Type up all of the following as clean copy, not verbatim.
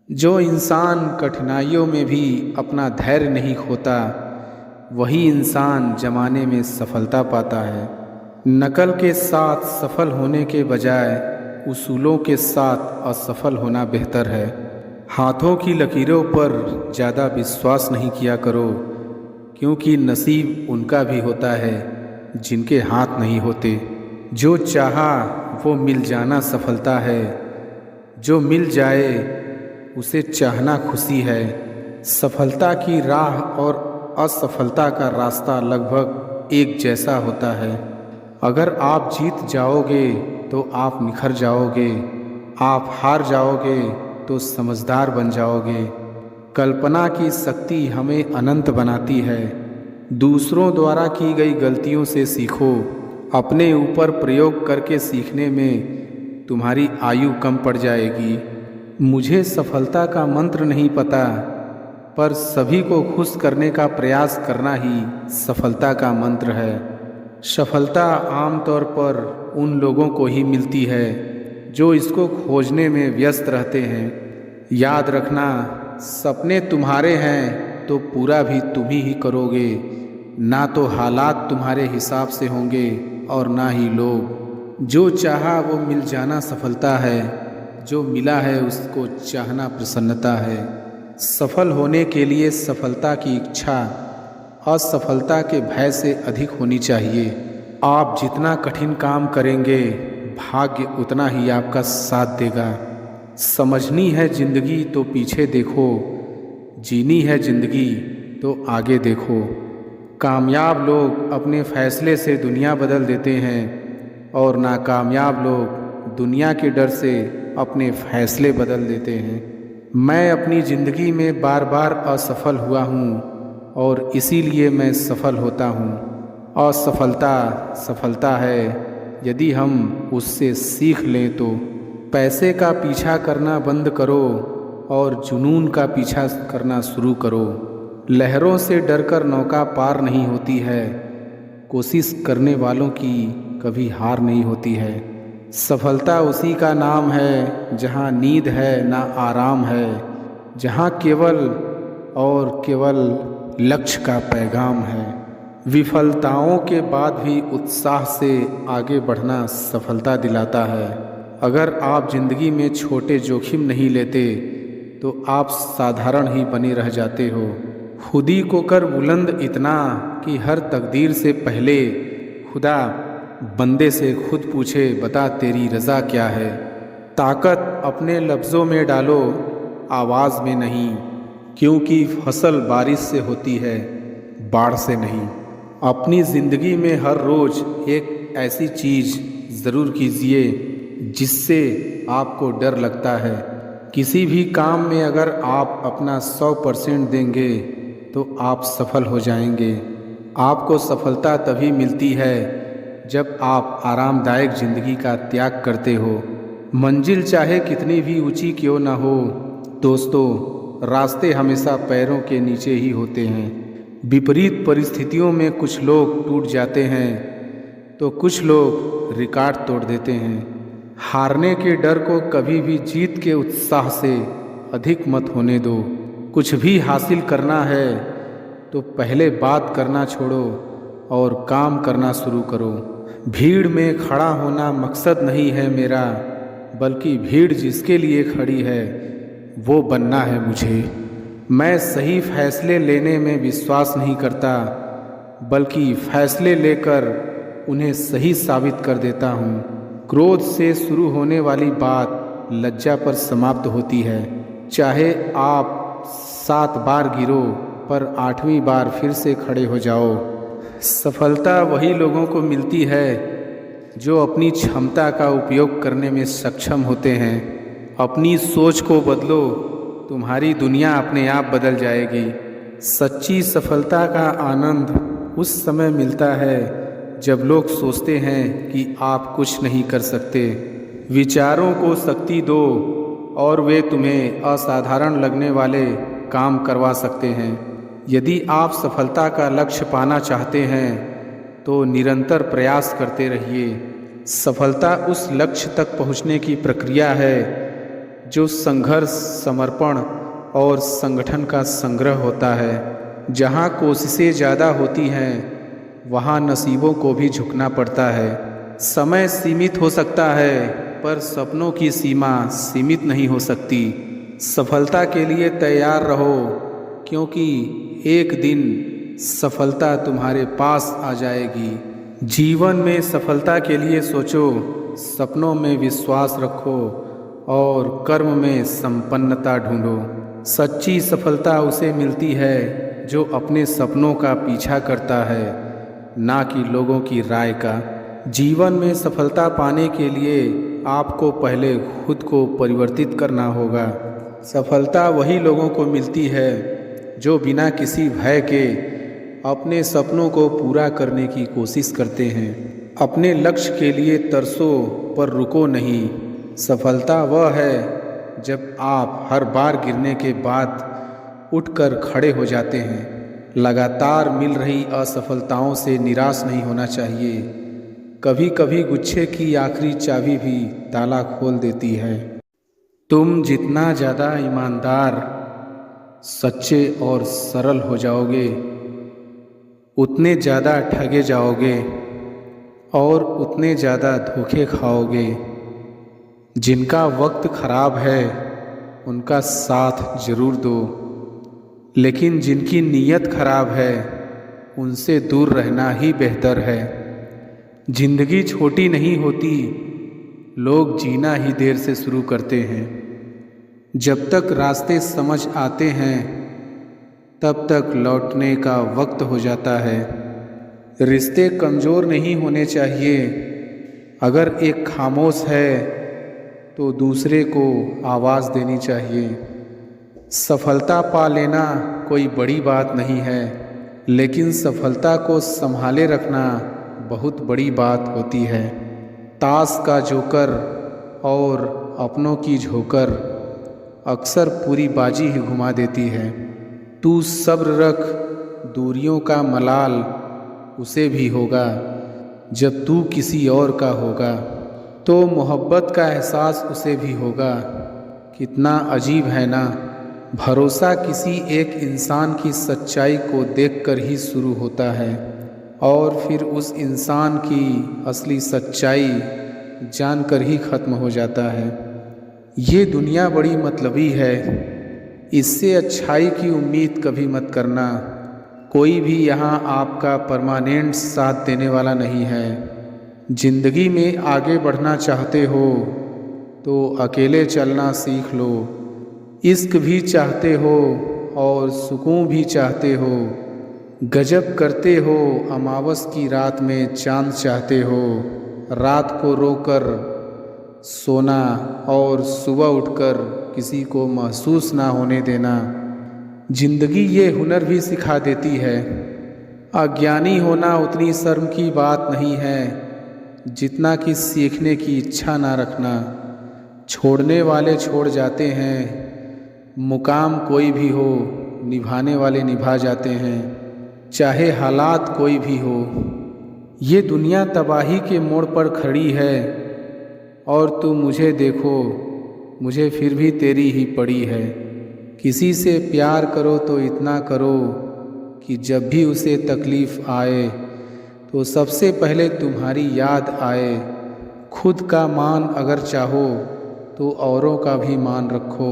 जो इंसान कठिनाइयों में भी अपना धैर्य नहीं खोता, वही इंसान ज़माने में सफलता पाता है। नकल के साथ सफल होने के बजाय उसूलों के साथ असफल होना बेहतर है। हाथों की लकीरों पर ज़्यादा विश्वास नहीं किया करो, क्योंकि नसीब उनका भी होता है जिनके हाथ नहीं होते। जो चाहा वो मिल जाना सफलता है, जो मिल जाए उसे चाहना खुशी है। सफलता की राह और असफलता का रास्ता लगभग एक जैसा होता है। अगर आप जीत जाओगे तो आप निखर जाओगे, आप हार जाओगे तो समझदार बन जाओगे। कल्पना की शक्ति हमें अनंत बनाती है। दूसरों द्वारा की गई गलतियों से सीखो, अपने ऊपर प्रयोग करके सीखने में तुम्हारी आयु कम पड़ जाएगी। मुझे सफलता का मंत्र नहीं पता, पर सभी को खुश करने का प्रयास करना ही सफलता का मंत्र है। सफलता आमतौर पर उन लोगों को ही मिलती है जो इसको खोजने में व्यस्त रहते हैं। याद रखना, सपने तुम्हारे हैं तो पूरा भी तुम ही करोगे, ना तो हालात तुम्हारे हिसाब से होंगे और ना ही लोग। जो चाहा वो मिल जाना सफलता है, जो मिला है उसको चाहना प्रसन्नता है। सफल होने के लिए सफलता की इच्छा असफलता के भय से अधिक होनी चाहिए। आप जितना कठिन काम करेंगे, भाग्य उतना ही आपका साथ देगा। समझनी है जिंदगी तो पीछे देखो, जीनी है जिंदगी तो आगे देखो। कामयाब लोग अपने फैसले से दुनिया बदल देते हैं और नाकामयाब लोग दुनिया के डर से अपने फैसले बदल देते हैं। मैं अपनी ज़िंदगी में बार बार असफल हुआ हूँ और इसीलिए मैं सफल होता हूँ। असफलता सफलता है यदि हम उससे सीख लें तो। पैसे का पीछा करना बंद करो और जुनून का पीछा करना शुरू करो। लहरों से डरकर नौका पार नहीं होती है, कोशिश करने वालों की कभी हार नहीं होती है। सफलता उसी का नाम है जहाँ नींद है ना आराम है, जहाँ केवल और केवल लक्ष्य का पैगाम है। विफलताओं के बाद भी उत्साह से आगे बढ़ना सफलता दिलाता है। अगर आप जिंदगी में छोटे जोखिम नहीं लेते तो आप साधारण ही बने रह जाते हो। खुदी को कर बुलंद इतना कि हर तकदीर से पहले खुदा बंदे से खुद पूछे, बता तेरी रज़ा क्या है। ताकत अपने लफ्ज़ों में डालो, आवाज़ में नहीं, क्योंकि फसल बारिश से होती है, बाढ़ से नहीं। अपनी ज़िंदगी में हर रोज़ एक ऐसी चीज़ ज़रूर कीजिए जिससे आपको डर लगता है। किसी भी काम में अगर आप अपना 100% देंगे तो आप सफल हो जाएंगे। आपको सफलता तभी मिलती है जब आप आरामदायक ज़िंदगी का त्याग करते हो। मंजिल चाहे कितनी भी ऊंची क्यों ना हो दोस्तों, रास्ते हमेशा पैरों के नीचे ही होते हैं। विपरीत परिस्थितियों में कुछ लोग टूट जाते हैं तो कुछ लोग रिकॉर्ड तोड़ देते हैं। हारने के डर को कभी भी जीत के उत्साह से अधिक मत होने दो। कुछ भी हासिल करना है तो पहले बात करना छोड़ो और काम करना शुरू करो। भीड़ में खड़ा होना मकसद नहीं है मेरा, बल्कि भीड़ जिसके लिए खड़ी है वो बनना है मुझे। मैं सही फैसले लेने में विश्वास नहीं करता, बल्कि फैसले लेकर उन्हें सही साबित कर देता हूँ। क्रोध से शुरू होने वाली बात लज्जा पर समाप्त होती है। चाहे आप 7 बार गिरो पर 8वीं बार फिर से खड़े हो जाओ। सफलता वही लोगों को मिलती है जो अपनी क्षमता का उपयोग करने में सक्षम होते हैं। अपनी सोच को बदलो, तुम्हारी दुनिया अपने आप बदल जाएगी। सच्ची सफलता का आनंद उस समय मिलता है जब लोग सोचते हैं कि आप कुछ नहीं कर सकते। विचारों को शक्ति दो और वे तुम्हें असाधारण लगने वाले काम करवा सकते हैं। यदि आप सफलता का लक्ष्य पाना चाहते हैं तो निरंतर प्रयास करते रहिए। सफलता उस लक्ष्य तक पहुंचने की प्रक्रिया है जो संघर्ष, समर्पण और संगठन का संग्रह होता है। जहाँ कोशिशें ज़्यादा होती हैं वहाँ नसीबों को भी झुकना पड़ता है। समय सीमित हो सकता है पर सपनों की सीमा सीमित नहीं हो सकती। सफलता के लिए तैयार रहो, क्योंकि एक दिन सफलता तुम्हारे पास आ जाएगी। जीवन में सफलता के लिए सोचो, सपनों में विश्वास रखो और कर्म में संपन्नता ढूंढो। सच्ची सफलता उसे मिलती है जो अपने सपनों का पीछा करता है, ना कि लोगों की राय का। जीवन में सफलता पाने के लिए आपको पहले खुद को परिवर्तित करना होगा। सफलता वही लोगों को मिलती है जो बिना किसी भय के अपने सपनों को पूरा करने की कोशिश करते हैं। अपने लक्ष्य के लिए तरसो पर रुको नहीं। सफलता वह है जब आप हर बार गिरने के बाद उठकर खड़े हो जाते हैं। लगातार मिल रही असफलताओं से निराश नहीं होना चाहिए। कभी कभी गुच्छे की आखिरी चाबी भी ताला खोल देती है। तुम जितना ज़्यादा ईमानदार, सच्चे और सरल हो जाओगे, उतने ज़्यादा ठगे जाओगे और उतने ज़्यादा धोखे खाओगे। जिनका वक्त खराब है उनका साथ ज़रूर दो, लेकिन जिनकी नीयत खराब है उनसे दूर रहना ही बेहतर है। जिंदगी छोटी नहीं होती, लोग जीना ही देर से शुरू करते हैं। जब तक रास्ते समझ आते हैं तब तक लौटने का वक्त हो जाता है। रिश्ते कमज़ोर नहीं होने चाहिए। अगर एक खामोश है तो दूसरे को आवाज़ देनी चाहिए। सफलता पा लेना कोई बड़ी बात नहीं है, लेकिन सफलता को संभाले रखना बहुत बड़ी बात होती है। ताश का जोकर और अपनों की झोकर अक्सर पूरी बाजी ही घुमा देती है। तू सब्र रख, दूरियों का मलाल उसे भी होगा जब तू किसी और का होगा। तो मोहब्बत का एहसास उसे भी होगा। कितना अजीब है ना, भरोसा किसी एक इंसान की सच्चाई को देखकर ही शुरू होता है और फिर उस इंसान की असली सच्चाई जानकर ही ख़त्म हो जाता है। ये दुनिया बड़ी मतलबी है, इससे अच्छाई की उम्मीद कभी मत करना। कोई भी यहाँ आपका परमानेंट साथ देने वाला नहीं है। जिंदगी में आगे बढ़ना चाहते हो तो अकेले चलना सीख लो। इश्क भी चाहते हो और सुकून भी चाहते हो। गजब करते हो, अमावस की रात में चांद चाहते हो। रात को रोकर सोना और सुबह उठकर किसी को महसूस ना होने देना। जिंदगी ये हुनर भी सिखा देती है। अज्ञानी होना उतनी शर्म की बात नहीं है जितना कि सीखने की इच्छा ना रखना। छोड़ने वाले छोड़ जाते हैं, मुकाम कोई भी हो निभाने वाले निभा जाते हैं, चाहे हालात कोई भी हो। ये दुनिया तबाही के मोड़ पर खड़ी है और तुम मुझे देखो, मुझे फिर भी तेरी ही पड़ी है। किसी से प्यार करो तो इतना करो कि जब भी उसे तकलीफ़ आए तो सबसे पहले तुम्हारी याद आए। खुद का मान अगर चाहो तो औरों का भी मान रखो।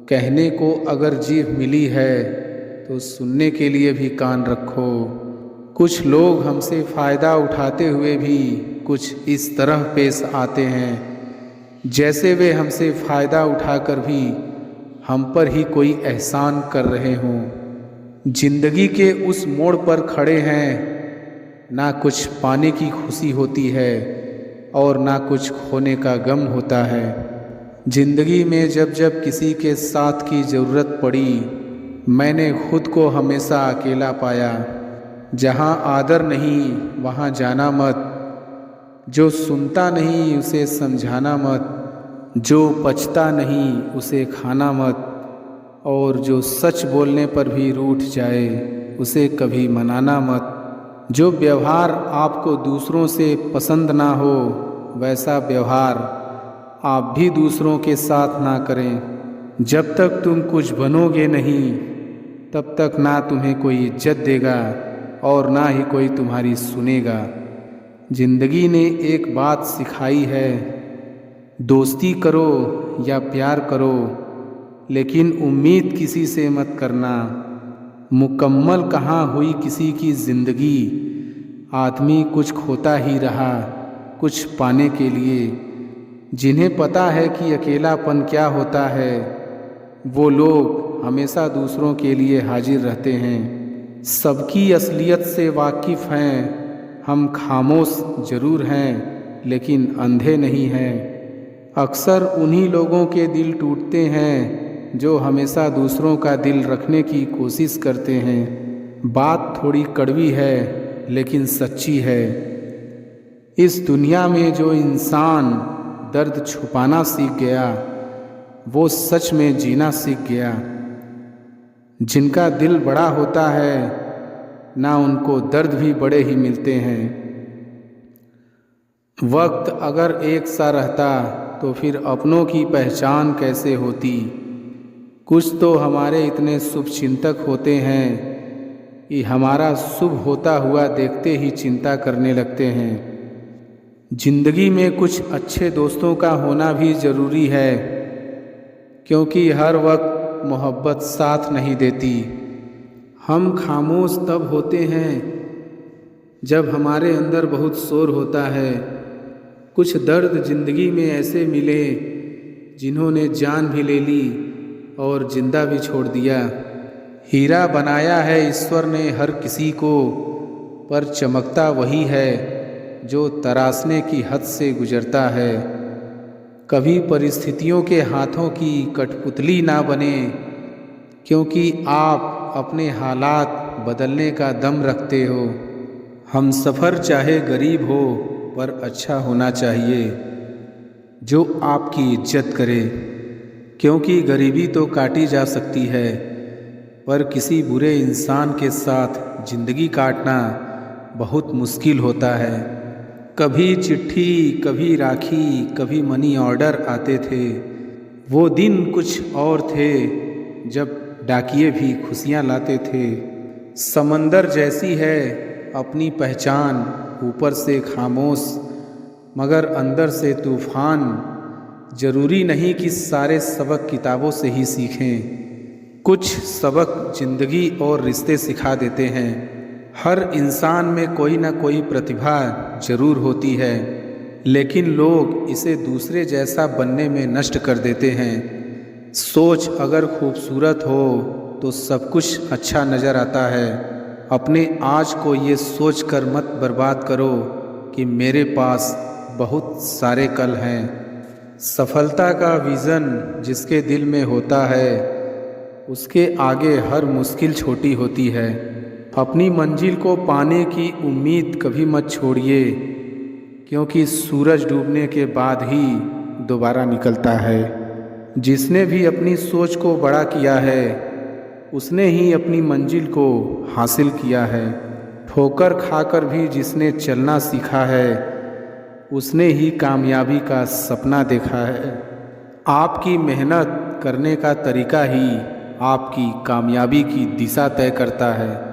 कहने को अगर जीभ मिली है तो सुनने के लिए भी कान रखो। कुछ लोग हमसे फ़ायदा उठाते हुए भी कुछ इस तरह पेश आते हैं जैसे वे हमसे फ़ायदा उठाकर भी हम पर ही कोई एहसान कर रहे हों। जिंदगी के उस मोड़ पर खड़े हैं, ना कुछ पाने की खुशी होती है और ना कुछ खोने का गम होता है। जिंदगी में जब जब किसी के साथ की ज़रूरत पड़ी, मैंने खुद को हमेशा अकेला पाया। जहाँ आदर नहीं वहाँ जाना मत। जो सुनता नहीं उसे समझाना मत। जो पचता नहीं उसे खाना मत। और जो सच बोलने पर भी रूठ जाए उसे कभी मनाना मत। जो व्यवहार आपको दूसरों से पसंद ना हो वैसा व्यवहार आप भी दूसरों के साथ ना करें। जब तक तुम कुछ बनोगे नहीं तब तक ना तुम्हें कोई इज्जत देगा और ना ही कोई तुम्हारी सुनेगा। जिंदगी ने एक बात सिखाई है, दोस्ती करो या प्यार करो, लेकिन उम्मीद किसी से मत करना। मुकम्मल कहाँ हुई किसी की ज़िंदगी, आदमी कुछ खोता ही रहा कुछ पाने के लिए। जिन्हें पता है कि अकेलापन क्या होता है, वो लोग हमेशा दूसरों के लिए हाजिर रहते हैं। सबकी असलियत से वाकिफ़ हैं, हम खामोश ज़रूर हैं लेकिन अंधे नहीं हैं। अक्सर उन्हीं लोगों के दिल टूटते हैं जो हमेशा दूसरों का दिल रखने की कोशिश करते हैं। बात थोड़ी कड़वी है लेकिन सच्ची है। इस दुनिया में जो इंसान दर्द छुपाना सीख गया वो सच में जीना सीख गया। जिनका दिल बड़ा होता है ना उनको दर्द भी बड़े ही मिलते हैं। वक्त अगर एक सा रहता तो फिर अपनों की पहचान कैसे होती। कुछ तो हमारे इतने शुभचिंतक होते हैं कि हमारा शुभ होता हुआ देखते ही चिंता करने लगते हैं। जिंदगी में कुछ अच्छे दोस्तों का होना भी ज़रूरी है, क्योंकि हर वक्त मोहब्बत साथ नहीं देती। हम खामोश तब होते हैं जब हमारे अंदर बहुत शोर होता है। कुछ दर्द जिंदगी में ऐसे मिले जिन्होंने जान भी ले ली और जिंदा भी छोड़ दिया। हीरा बनाया है ईश्वर ने हर किसी को, पर चमकता वही है जो तराशने की हद से गुजरता है। कभी परिस्थितियों के हाथों की कठपुतली ना बने, क्योंकि आप अपने हालात बदलने का दम रखते हो। हम सफ़र चाहे गरीब हो पर अच्छा होना चाहिए, जो आपकी इज्जत करे। क्योंकि गरीबी तो काटी जा सकती है, पर किसी बुरे इंसान के साथ ज़िंदगी काटना बहुत मुश्किल होता है। कभी चिट्ठी, कभी राखी, कभी मनी ऑर्डर आते थे। वो दिन कुछ और थे जब डाकिये भी खुशियाँ लाते थे। समंदर जैसी है अपनी पहचान, ऊपर से खामोश मगर अंदर से तूफान। ज़रूरी नहीं कि सारे सबक किताबों से ही सीखें, कुछ सबक ज़िंदगी और रिश्ते सिखा देते हैं। हर इंसान में कोई ना कोई प्रतिभा ज़रूर होती है, लेकिन लोग इसे दूसरे जैसा बनने में नष्ट कर देते हैं। सोच अगर खूबसूरत हो तो सब कुछ अच्छा नज़र आता है। अपने आज को ये सोच कर मत बर्बाद करो कि मेरे पास बहुत सारे कल हैं। सफलता का विज़न जिसके दिल में होता है, उसके आगे हर मुश्किल छोटी होती है। अपनी मंजिल को पाने की उम्मीद कभी मत छोड़िए, क्योंकि सूरज डूबने के बाद ही दोबारा निकलता है। जिसने भी अपनी सोच को बड़ा किया है, उसने ही अपनी मंजिल को हासिल किया है। ठोकर खाकर भी जिसने चलना सीखा है, उसने ही कामयाबी का सपना देखा है। आपकी मेहनत करने का तरीका ही आपकी कामयाबी की दिशा तय करता है।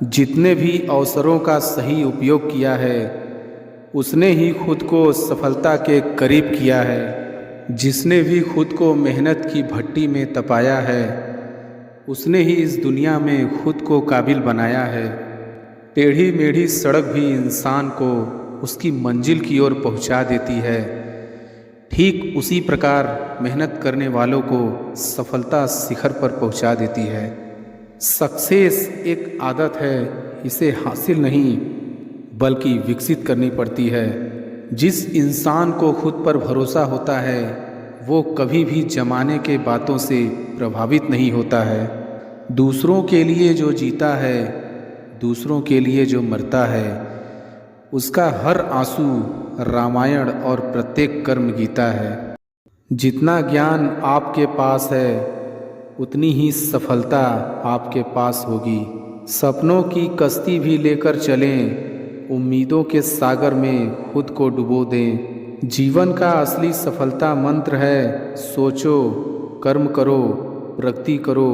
जितने भी अवसरों का सही उपयोग किया है, उसने ही खुद को सफलता के करीब किया है। जिसने भी खुद को मेहनत की भट्टी में तपाया है, उसने ही इस दुनिया में खुद को काबिल बनाया है। टेढ़ी मेढ़ी सड़क भी इंसान को उसकी मंजिल की ओर पहुंचा देती है। ठीक उसी प्रकार मेहनत करने वालों को सफलता शिखर पर पहुंचा देती है। सक्सेस एक आदत है, इसे हासिल नहीं बल्कि विकसित करनी पड़ती है। जिस इंसान को खुद पर भरोसा होता है, वो कभी भी ज़माने के बातों से प्रभावित नहीं होता है। दूसरों के लिए जो जीता है, दूसरों के लिए जो मरता है, उसका हर आंसू रामायण और प्रत्येक कर्म गीता है। जितना ज्ञान आपके पास है, उतनी ही सफलता आपके पास होगी। सपनों की कश्ती भी लेकर चलें, उम्मीदों के सागर में खुद को डुबो दें। जीवन का असली सफलता मंत्र है सोचो, कर्म करो, प्रगति करो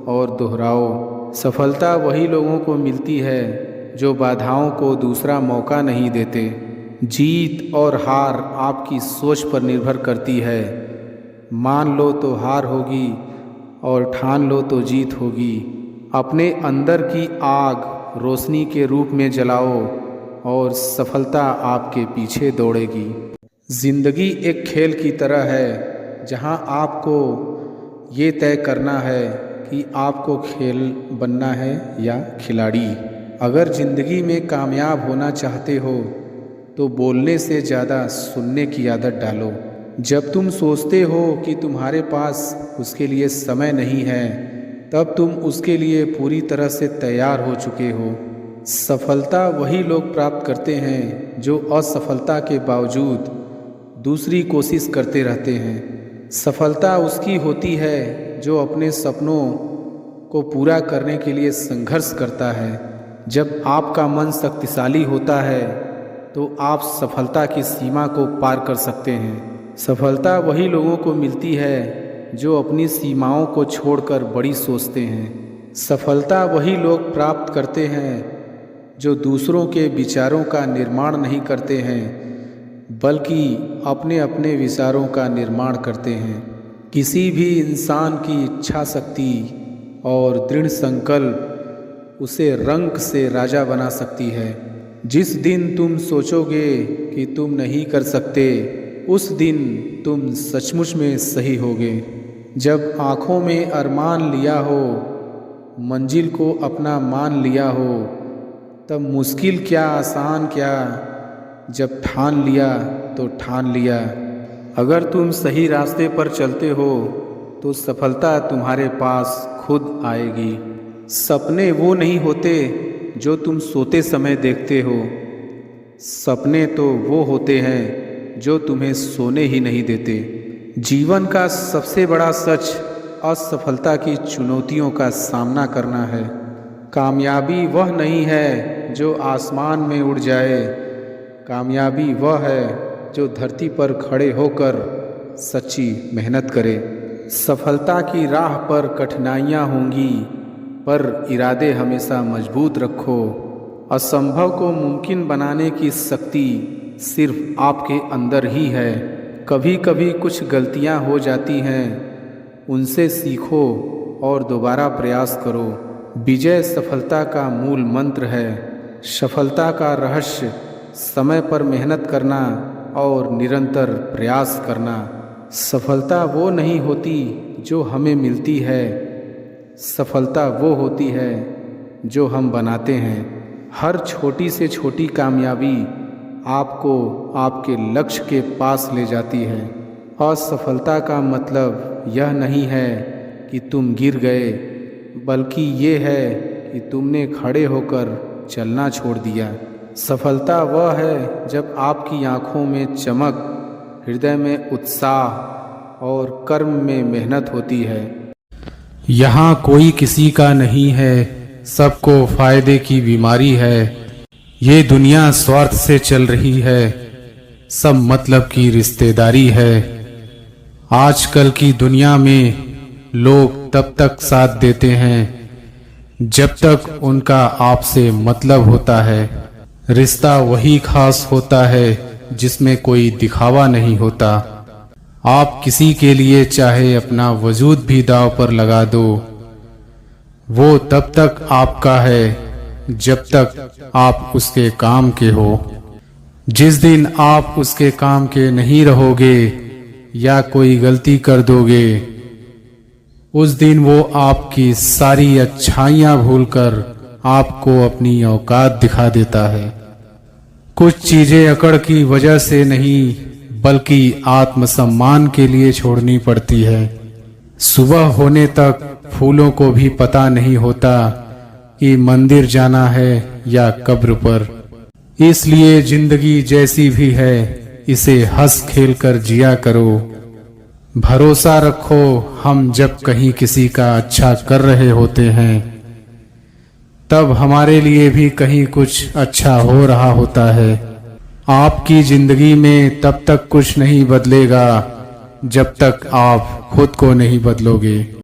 और दोहराओ। सफलता वही लोगों को मिलती है जो बाधाओं को दूसरा मौका नहीं देते। जीत और हार आपकी सोच पर निर्भर करती है। मान लो तो हार होगी और ठान लो तो जीत होगी। अपने अंदर की आग रोशनी के रूप में जलाओ और सफलता आपके पीछे दौड़ेगी। जिंदगी एक खेल की तरह है जहां आपको ये तय करना है कि आपको खेल बनना है या खिलाड़ी। अगर ज़िंदगी में कामयाब होना चाहते हो तो बोलने से ज़्यादा सुनने की आदत डालो। जब तुम सोचते हो कि तुम्हारे पास उसके लिए समय नहीं है, तब तुम उसके लिए पूरी तरह से तैयार हो चुके हो। सफलता वही लोग प्राप्त करते हैं जो असफलता के बावजूद दूसरी कोशिश करते रहते हैं। सफलता उसकी होती है जो अपने सपनों को पूरा करने के लिए संघर्ष करता है। जब आपका मन शक्तिशाली होता है तो आप सफलता की सीमा को पार कर सकते हैं। सफलता वही लोगों को मिलती है जो अपनी सीमाओं को छोड़कर बड़ी सोचते हैं। सफलता वही लोग प्राप्त करते हैं जो दूसरों के विचारों का निर्माण नहीं करते हैं, बल्कि अपने अपने विचारों का निर्माण करते हैं। किसी भी इंसान की इच्छा शक्ति और दृढ़ संकल्प उसे रंक से राजा बना सकती है। जिस दिन तुम सोचोगे कि तुम नहीं कर सकते, उस दिन तुम सचमुच में सही होगे। जब आँखों में अरमान लिया हो, मंजिल को अपना मान लिया हो, तब मुश्किल क्या आसान क्या, जब ठान लिया तो ठान लिया। अगर तुम सही रास्ते पर चलते हो तो सफलता तुम्हारे पास खुद आएगी। सपने वो नहीं होते जो तुम सोते समय देखते हो, सपने तो वो होते हैं जो तुम्हें सोने ही नहीं देते। जीवन का सबसे बड़ा सच असफलता की चुनौतियों का सामना करना है। कामयाबी वह नहीं है जो आसमान में उड़ जाए, कामयाबी वह है जो धरती पर खड़े होकर सच्ची मेहनत करे। सफलता की राह पर कठिनाइयाँ होंगी, पर इरादे हमेशा मजबूत रखो। असंभव को मुमकिन बनाने की शक्ति सिर्फ आपके अंदर ही है। कभी कभी कुछ गलतियाँ हो जाती हैं, उनसे सीखो और दोबारा प्रयास करो। विजय सफलता का मूल मंत्र है। सफलता का रहस्य समय पर मेहनत करना और निरंतर प्रयास करना। सफलता वो नहीं होती जो हमें मिलती है, सफलता वो होती है जो हम बनाते हैं। हर छोटी से छोटी कामयाबी आपको आपके लक्ष्य के पास ले जाती है। असफलता का मतलब यह नहीं है कि तुम गिर गए, बल्कि ये है कि तुमने खड़े होकर चलना छोड़ दिया। सफलता वह है जब आपकी आँखों में चमक, हृदय में उत्साह और कर्म में मेहनत होती है। यहाँ कोई किसी का नहीं है, सबको फायदे की बीमारी है। ये दुनिया स्वार्थ से चल रही है, सब मतलब की रिश्तेदारी है। आजकल की दुनिया में लोग तब तक साथ देते हैं जब तक उनका आपसे मतलब होता है। रिश्ता वही खास होता है जिसमें कोई दिखावा नहीं होता। आप किसी के लिए चाहे अपना वजूद भी दांव पर लगा दो, वो तब तक आपका है जब तक आप उसके काम के हो। जिस दिन आप उसके काम के नहीं रहोगे या कोई गलती कर दोगे, उस दिन वो आपकी सारी अच्छाइयाँ भूलकर आपको अपनी औकात दिखा देता है। कुछ चीजें अकड़ की वजह से नहीं, बल्कि आत्मसम्मान के लिए छोड़नी पड़ती है। सुबह होने तक फूलों को भी पता नहीं होता कि मंदिर जाना है या कब्र पर। इसलिए जिंदगी जैसी भी है, इसे हंस खेल कर जिया करो। भरोसा रखो, हम जब कहीं किसी का अच्छा कर रहे होते हैं, तब हमारे लिए भी कहीं कुछ अच्छा हो रहा होता है। आपकी जिंदगी में तब तक कुछ नहीं बदलेगा जब तक आप खुद को नहीं बदलोगे।